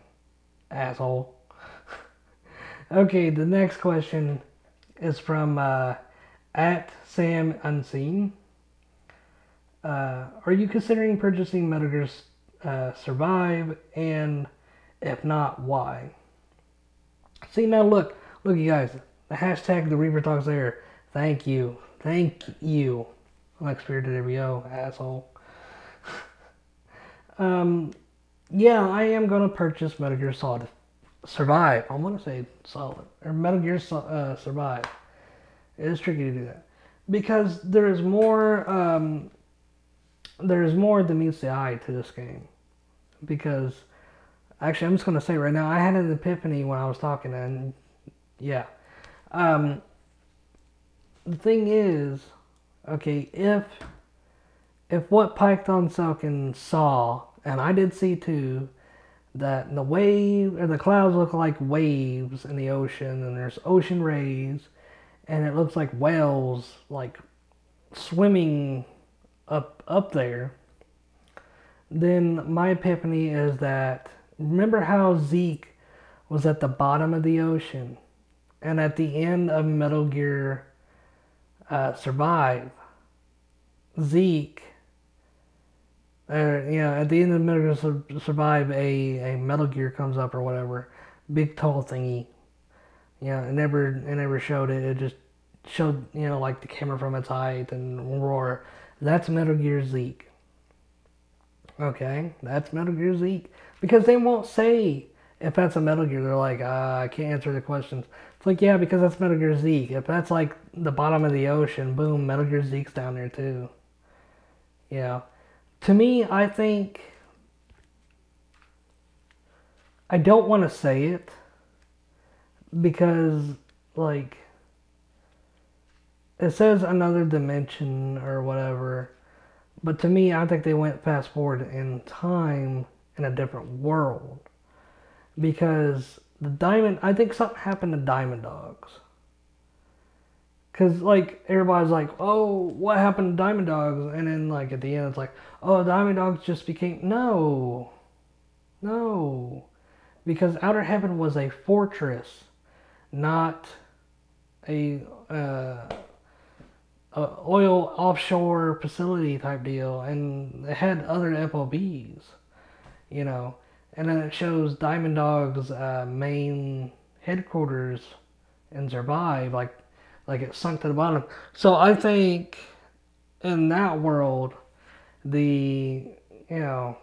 Speaker 1: asshole. Okay, the next question is from at Sam Unseen. Are you considering purchasing Metal Gear Survive, and if not, why? See, now look, you guys, the hashtag the Reaper Talk's there. Thank you. Like Spirited AVO, asshole. Yeah, I am gonna purchase Metal Gear Solid Survive. I want to say Solid or Metal Gear Survive. It is tricky to do that because there is more than meets the eye to this game. Because actually, I'm just gonna say right now, I had an epiphany when I was talking, and yeah. The thing is, okay, if what Python Selkin saw, and I did see too, that the clouds look like waves in the ocean, and there's ocean rays, and it looks like whales like swimming up there, then my epiphany is that, remember how Zeke was at the bottom of the ocean, and at the end of Metal Gear Survive, Zeke, at the end of Metal Gear Survive, a Metal Gear comes up or whatever, big tall thingy. It never showed it. It just showed, like the camera from its height and roar. That's Metal Gear Zeke. Okay, that's Metal Gear Zeke. Because they won't say if that's a Metal Gear. They're like, I can't answer the questions. It's like, yeah, because that's Metal Gear Zeke. If that's like the bottom of the ocean, boom, Metal Gear Zeke's down there too. Yeah. To me, I think, I don't want to say it because, like, it says another dimension or whatever, but to me, I think they went fast forward in time in a different world, because I think something happened to Diamond Dogs. Because, like, everybody's like, oh, what happened to Diamond Dogs? And then, like, at the end, it's like, oh, Diamond Dogs just became... No. Because Outer Heaven was a fortress, not a oil offshore facility type deal. And it had other FOBs, and then it shows Diamond Dog's main headquarters and Survive, like it sunk to the bottom. So I think in that world, the you know,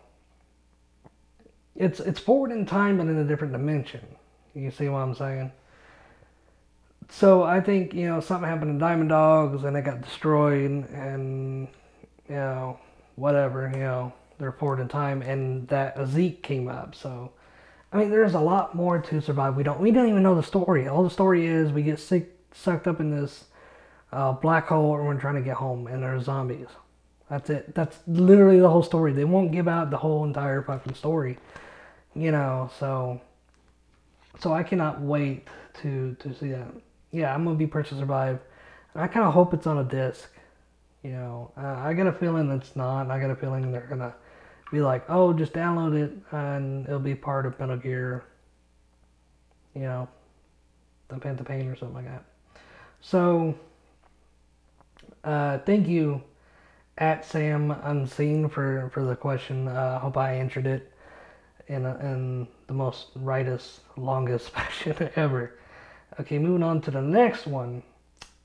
Speaker 1: it's forward in time but in a different dimension. You see what I'm saying? So I think something happened to Diamond Dogs and it got destroyed and whatever they're forward in time and that Zeke came up. So I mean, there's a lot more to Survive. We don't even know the story. All the story is we get sucked up in this black hole and we're trying to get home and there's zombies. That's it. That's literally the whole story. They won't give out the whole entire fucking story. So I cannot wait to see that. Yeah, I'm gonna be Purchase Survive. And I kind of hope it's on a disc. I got a feeling it's not. I got a feeling they're gonna be like, oh, just download it and it'll be part of Metal Gear. The Phantom Pain or something like that. So, thank you, at Sam Unseen, for the question. I hope I answered it in the most longest fashion ever. Okay, moving on to the next one.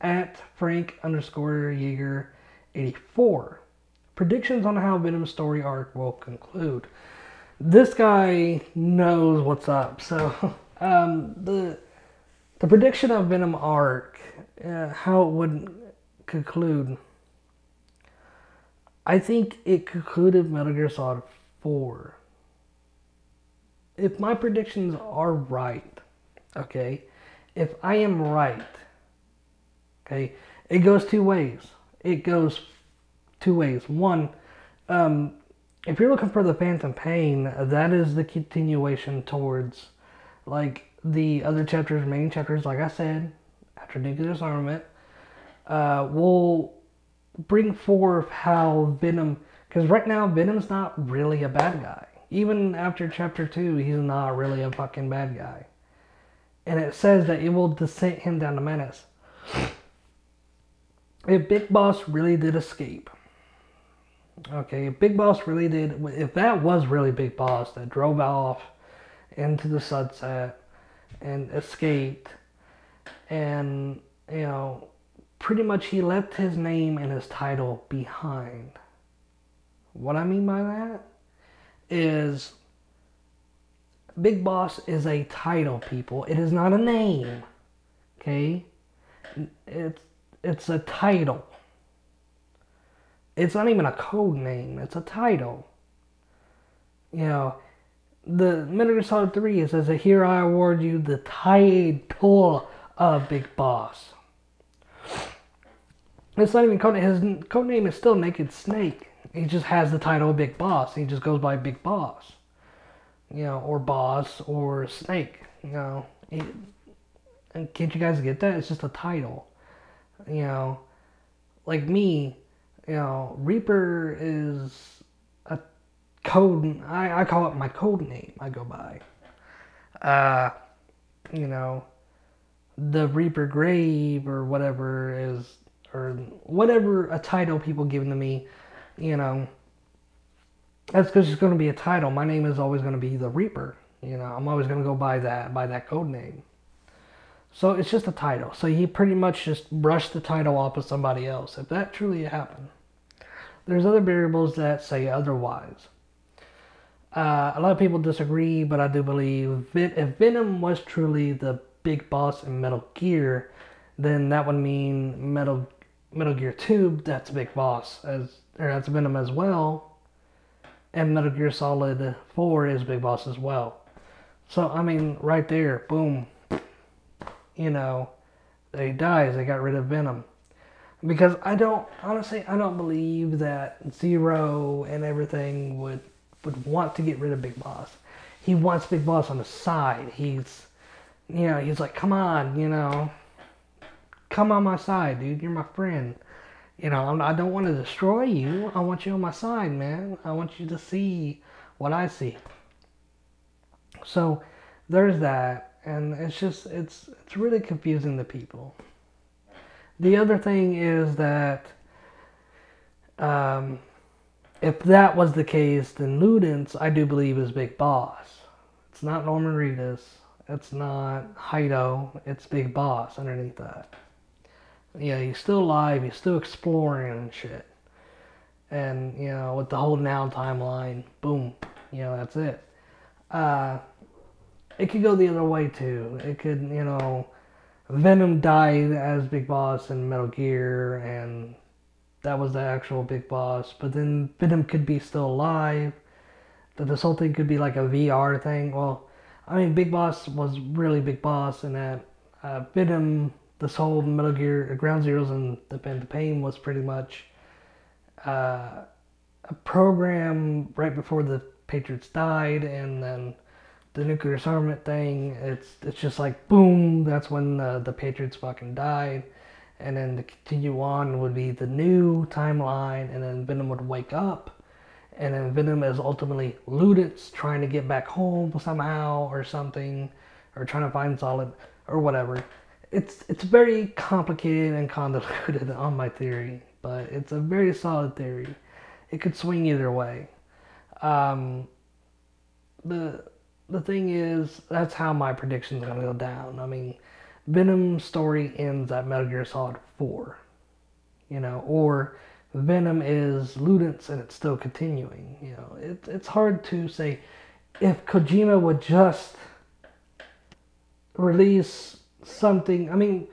Speaker 1: At Frank_Yeager84. Predictions on how Venom's story arc will conclude. This guy knows what's up. So, the prediction of Venom arc, how it would conclude. I think it concluded Metal Gear Solid 4. If my predictions are right, okay, if I am right, okay, it goes two ways. One, if you're looking for the Phantom Pain, that is the continuation towards, like, the other chapters, main chapters, like I said, after nuclear disarmament, will bring forth how Venom, because right now Venom's not really a bad guy. Even after chapter 2, he's not really a fucking bad guy. And it says that it will descend him down to menace. If Big Boss really did escape, okay, if Big Boss really did, if that was really Big Boss that drove off into the sunset and escaped, and, pretty much he left his name and his title behind. What I mean by that is Big Boss is a title, people. It is not a name, okay? It's a title. It's not even a code name. It's a title. The Metal Gear Solid 3, it says, here I award you the title of Big Boss. It's not even code name. His code name is still Naked Snake. He just has the title of Big Boss. He just goes by Big Boss. Or Boss, or Snake. And can't you guys get that? It's just a title. Like me, Reaper is a code. I call it my code name. I go by. The Reaper Grave or whatever is, or whatever a title people give to me. That's because it's going to be a title. My name is always going to be the Reaper. I'm always going to go by that code name. So it's just a title. So he pretty much just brushed the title off of somebody else. If that truly happened. There's other variables that say otherwise. A lot of people disagree, but I do believe if Venom was truly the big boss in Metal Gear, then that would mean Metal Gear 2, that's Big Boss, that's Venom as well. And Metal Gear Solid 4 is Big Boss as well. So, I mean, right there, boom. They dies. They got rid of Venom. Because honestly, I don't believe that Zero and everything would want to get rid of Big Boss. He wants Big Boss on his side. He's like, come on, come on my side, dude. You're my friend. I don't want to destroy you. I want you on my side, man. I want you to see what I see. So there's that. And it's just, it's really confusing to people. The other thing is that if that was the case, then Ludens, I do believe, is Big Boss. It's not Norman Reedus. It's not Heido. It's Big Boss underneath that. Yeah, he's still alive. He's still exploring and shit. And, you know, with the whole now timeline, boom, you know, that's it. It could go the other way, too. It could, you know, Venom died as Big Boss in Metal Gear, and that was the actual Big Boss. But then Venom could be still alive. That this whole thing could be like a VR thing. Well, I mean, Big Boss was really Big Boss, and that Venom, this whole Metal Gear, Ground Zeroes and the Pain was pretty much a program right before the Patriots died, and then the nuclear disarmament thing, it's just like boom, that's when the Patriots fucking died. And then to continue on would be the new timeline, and then Venom would wake up, and then Venom is ultimately Ludens trying to get back home somehow or something, or trying to find Solid or whatever. It's very complicated and convoluted on my theory, but it's a very solid theory. It could swing either way. The thing is, that's how my prediction is going to go down. I mean, Venom's story ends at Metal Gear Solid 4, you know, or Venom is Ludens and it's still continuing. You know, it's hard to say. If Kojima would just release something, I mean,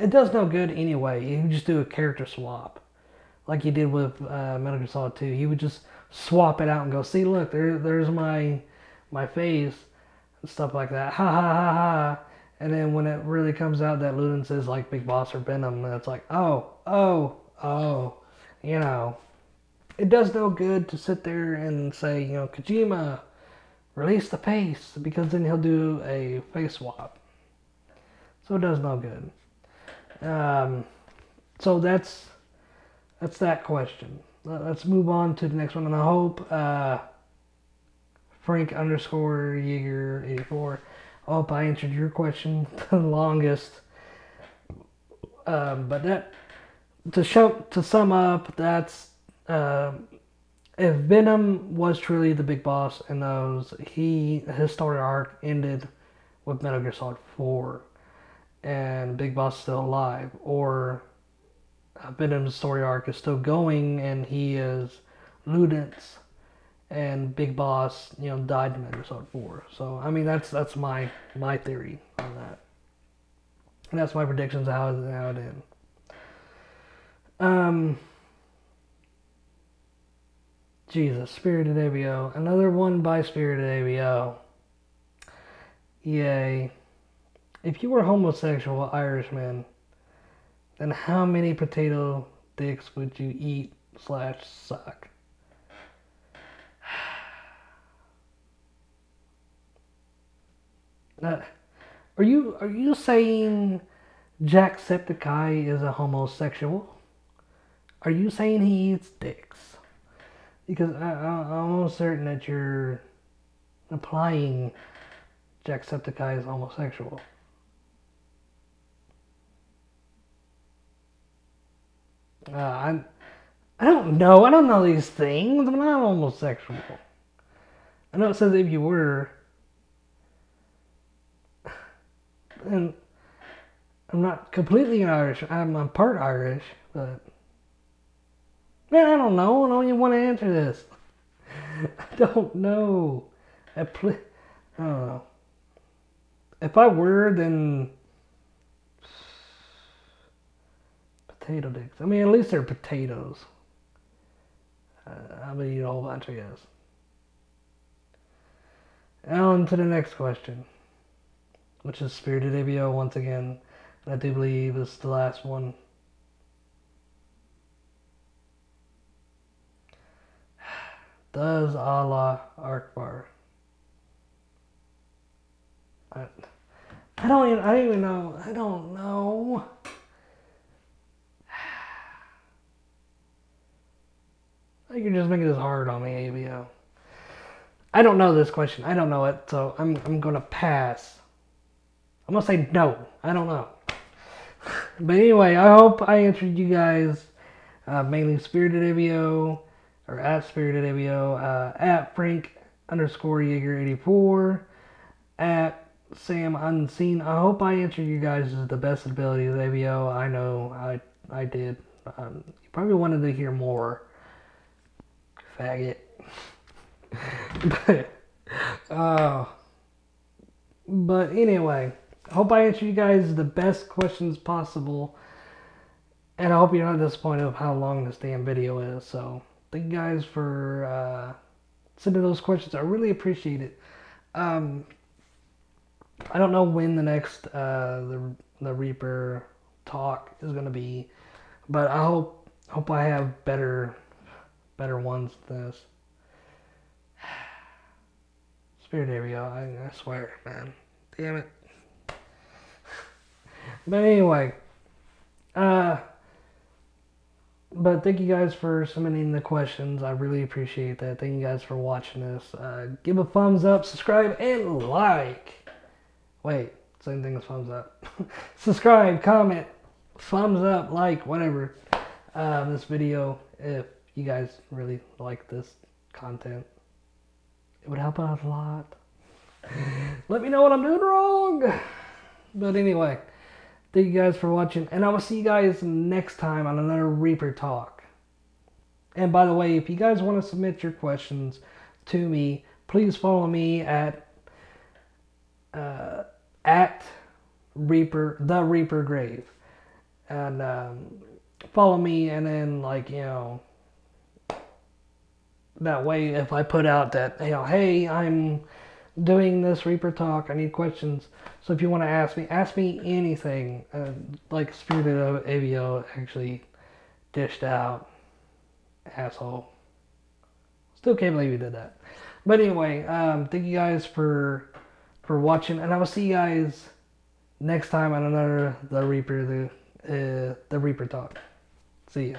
Speaker 1: it does no good anyway. You just do a character swap, like he did with Metal Gear Solid 2. He would just swap it out and go, see, look, there's my face and stuff like that. Ha ha ha ha. And then when it really comes out that Ludens is like Big Boss or Venom, and it's like, oh, you know, it does no good to sit there and say, you know, Kojima, release the face, because then he'll do a face swap. So it does no good. So that's that question. Let's move on to the next one, and I hope Frank_Yeager84. I hope I answered your question the longest. But that to sum up, that's if Venom was truly the Big Boss in those, his story arc ended with Metal Gear Solid 4, and Big Boss is still alive, or Venom's story arc is still going, and he is Ludens, and Big Boss, you know, died in Metal Gear Solid 4. So I mean, that's my theory on that, and that's my predictions how it ends. Jesus, Spirited ABO, another one by Spirited ABO. Yay! If you were homosexual Irishman, then how many potato dicks would you eat / suck? Are you saying Jacksepticeye is a homosexual? Are you saying he eats dicks? Because I'm almost certain that you're implying Jacksepticeye is homosexual. I don't know. I don't know these things. I'm not homosexual. I know it says if you were. And I'm not completely Irish. I'm part Irish, but man, I don't know. I don't even want to answer this. I don't know. I don't know. If I were, then potato dicks. I mean, at least they're potatoes. I would eat a whole bunch, I guess. On to the next question, which is Spirited ABO once again. I do believe is the last one. Does Allah Akbar? I don't even know. I don't know. I think you're just making this hard on me, ABO. I don't know this question. I don't know it, so I'm gonna pass. I'm gonna say no. I don't know. But anyway, I hope I answered you guys Mainly Spirited Avio, or at Spirited Avio, at Frank_Jaeger84, at Sam Unseen. I hope I answered you guys to the best ability of Avio. I know I did. You probably wanted to hear more. Faggot. But anyway, I hope I answered you guys the best questions possible. And I hope you're not disappointed with how long this damn video is. So, thank you guys for sending those questions. I really appreciate it. I don't know when the next the Reaper talk is gonna be, but I hope I have better ones than this. Spirit Area, I swear, man. Damn it. But anyway, but thank you guys for submitting the questions. I really appreciate that. Thank you guys for watching this. Give a thumbs up, subscribe, and like. Wait, same thing as thumbs up. Subscribe, comment, thumbs up, like, whatever. This video, if you guys really like this content, it would help out a lot. Let me know what I'm doing wrong. But anyway, thank you guys for watching, and I will see you guys next time on another Reaper Talk. And by the way, if you guys want to submit your questions to me, please follow me at Reaper, the Reaper Grave, and follow me, and then, like, you know, that way if I put out that, you know, hey, I'm doing this Reaper Talk, I need questions. So if you want to ask me anything, like Spirited Avio actually dished out. Asshole. Still can't believe you did that. But anyway, thank you guys for watching, and I will see you guys next time on another the Reaper Talk. See ya.